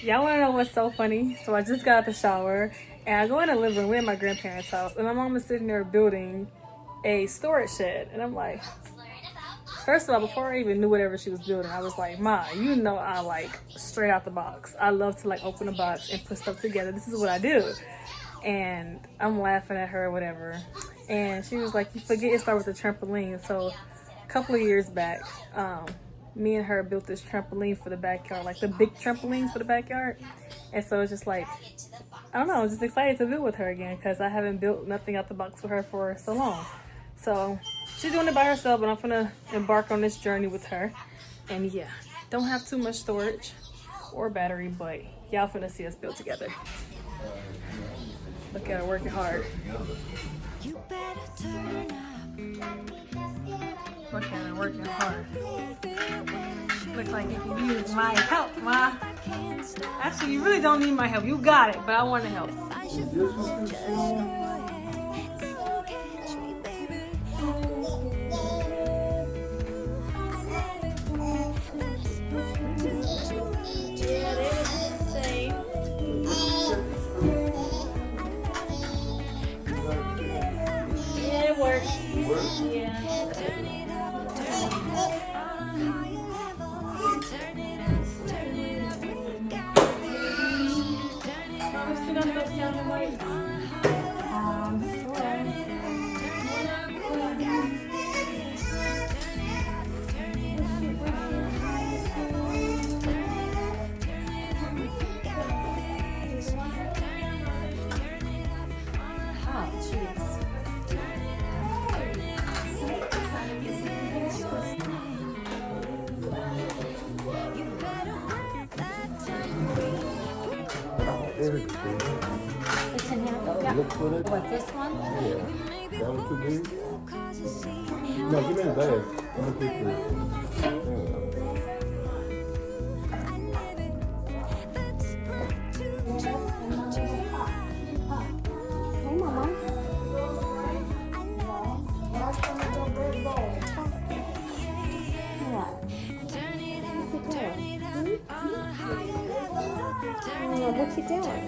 Y'all want to know what's so funny? So I just got out the shower and I go in the living room. We're in my grandparents' house, and my mom is sitting there building a storage shed, and I'm like, first of all, before I even knew whatever she was building, I was like, Ma, you know I like straight out the box. I love to like open a box and put stuff together. This is what I do. And I'm laughing at her or whatever. And she was like, you forget it started with the trampoline. So a couple of years back, me and her built this trampoline for the backyard, like the big trampolines for the backyard. And so it's just like, I don't know, I'm just excited to build with her again because I haven't built nothing out the box with her for so long. So she's doing it by herself, but I'm gonna embark on this journey with her. And yeah, don't have too much storage or battery, but y'all finna see us build together. Look at her working hard. Look at her working hard. Looks like you can use my help, Ma. Actually, you really don't need my help. You got it, but I want to help. What, this one? Yeah. That was too big? No, give me the bag. I'm gonna pick it. Hey, Mama. What you doing?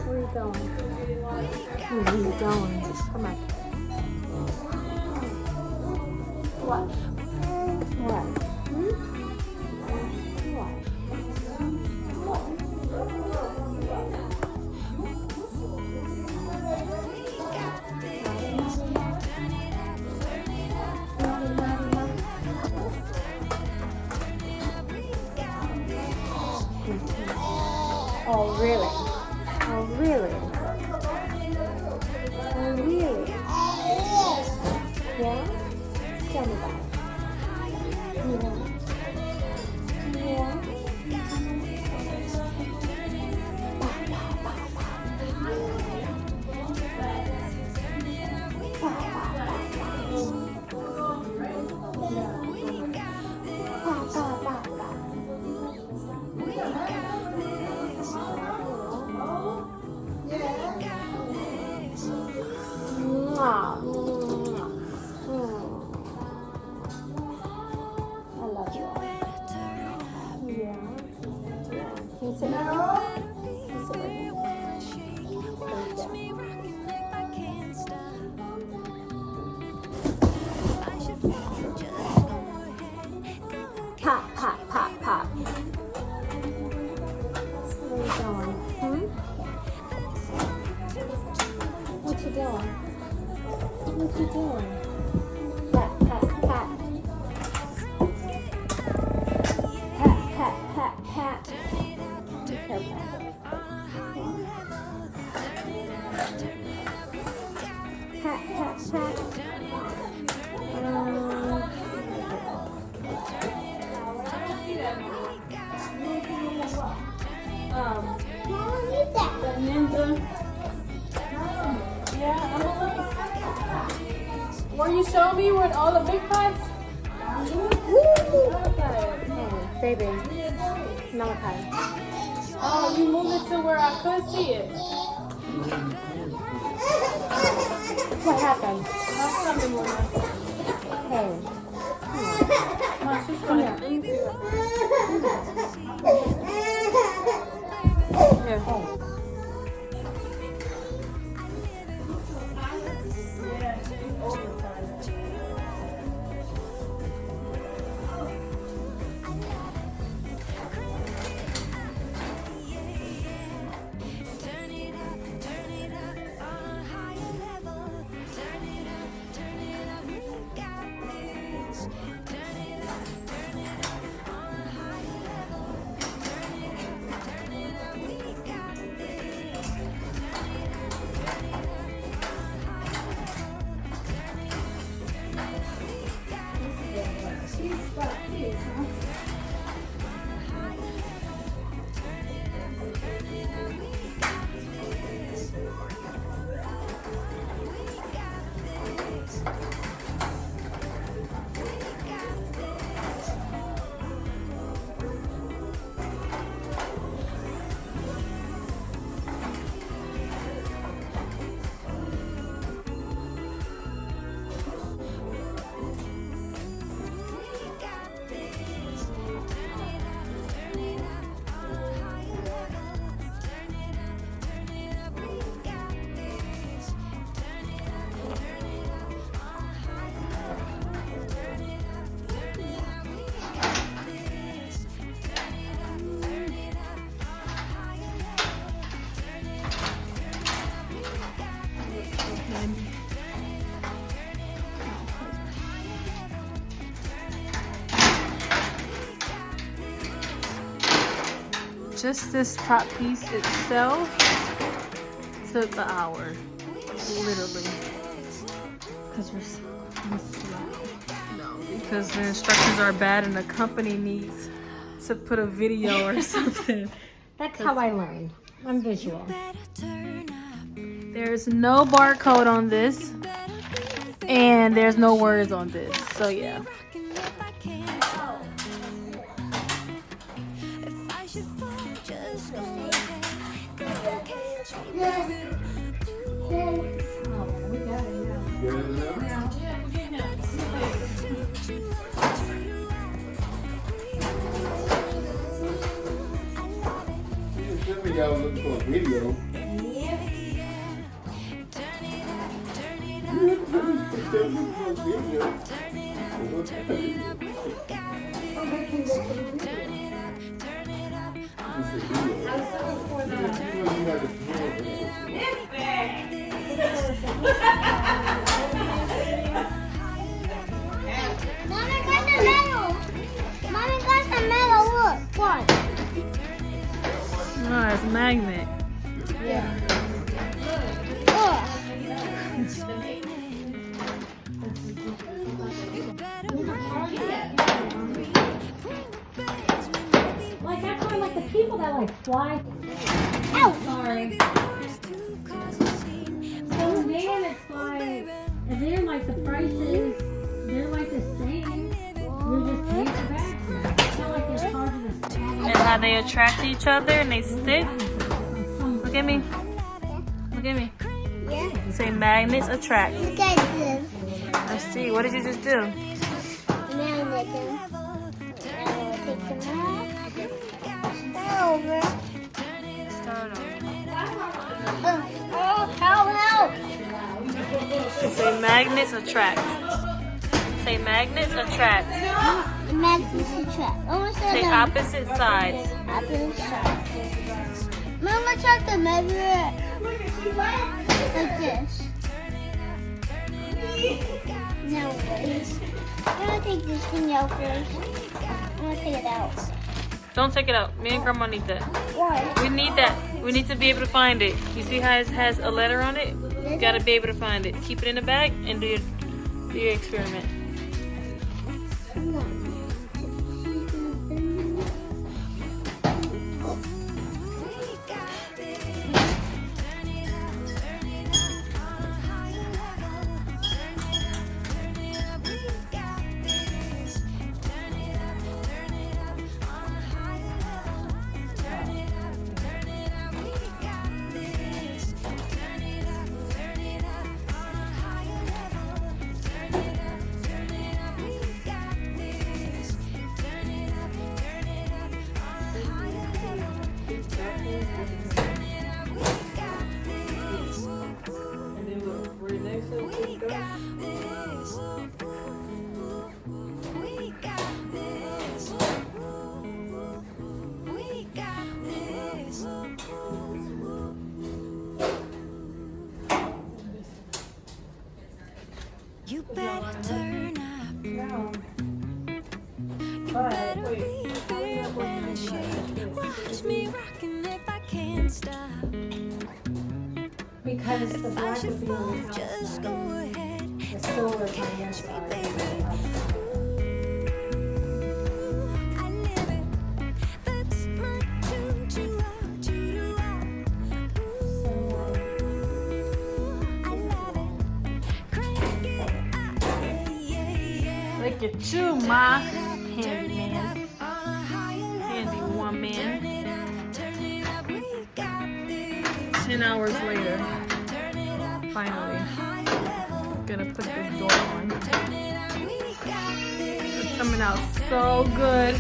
Where are you going? Where are you going? Come on. What? What? Oh, really? Oh, really? Oh, really? Yeah? Tell me about it. Yeah? I love you. Yeah. Can you sit down? Can you sit right here? Pop, pop, pop, pop. Where are you going? What you doing? What you doing? Pat, pat, pat. Pat, pat, pat, pat. Be careful. the ninja. Yeah, I'm where you show me where all the big pots? Hey, baby. Malachi. Oh, you moved it to where I could see it. What happened? Not coming with us. Hey. Come on, she's coming. Here. Oh. Just this top piece itself took an hour, literally. Because the instructions are bad and the company needs to put a video or something. That's how I learn. I'm visual. There's no barcode on this, and there's no words on this. So yeah. I was looking for a video. Mommy got the medal. Mommy got the medal. Look, what? Oh, it's a magnet. Yeah. Look. Like that's why like the people that like fly. Ow. Sorry. So then it's like, and then like the prices, they're like the same. We're just paying for back. It's not like they're charging us. And how they attract each other and they stick. Look at me. Look at me. Yeah. Say magnets attract. Look at this. Let's see. What did you just do? Magnet. Take them out. Start over. Start over. Oh, help. Say magnets attract. Say magnets attract. Magnets attract. Almost Say opposite sides. Opposite side. Mama tried to measure it like this. No, please. I'm gonna take this thing out first. I'm gonna take it out. Don't take it out. Me and Grandma need that. Why? We need that. We need to be able to find it. You see how it has a letter on it? You gotta be able to find it. Keep it in the bag and do your experiment. Come on. Because the black would be on the outside. The silver is on the inside. Look at you, ma. Handyman. Handy woman. 10 hours later. Finally. Gonna put this door on. It's coming out so good.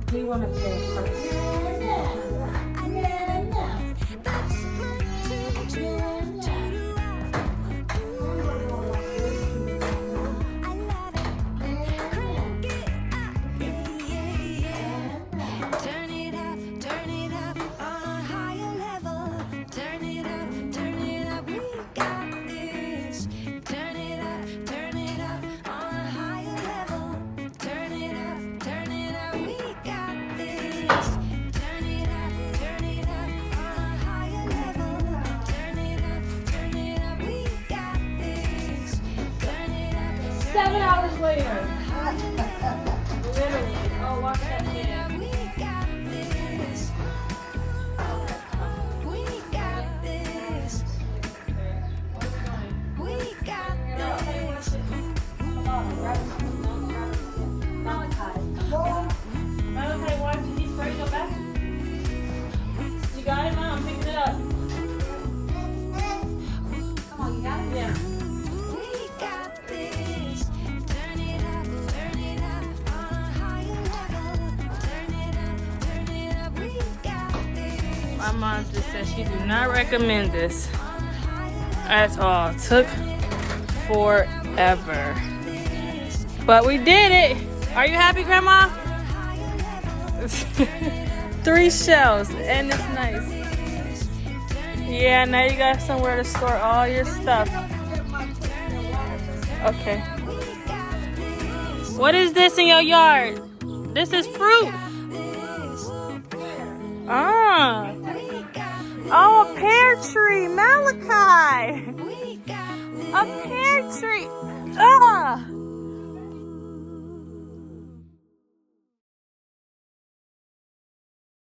Do you want to play first? Later. Literally. Oh, watch that man. Malachi, watch. He's ready to go back. You got it, Mom? Pick it up. Come on, you got it? Yeah. My mom just said she do not recommend this at all. Took forever. But we did it. Are you happy, Grandma? 3 shelves, and it's nice. Yeah, now you got somewhere to store all your stuff. Okay. What is this in your yard? This is fruit. Ah. Oh, a pear tree, Malachi. A pear tree.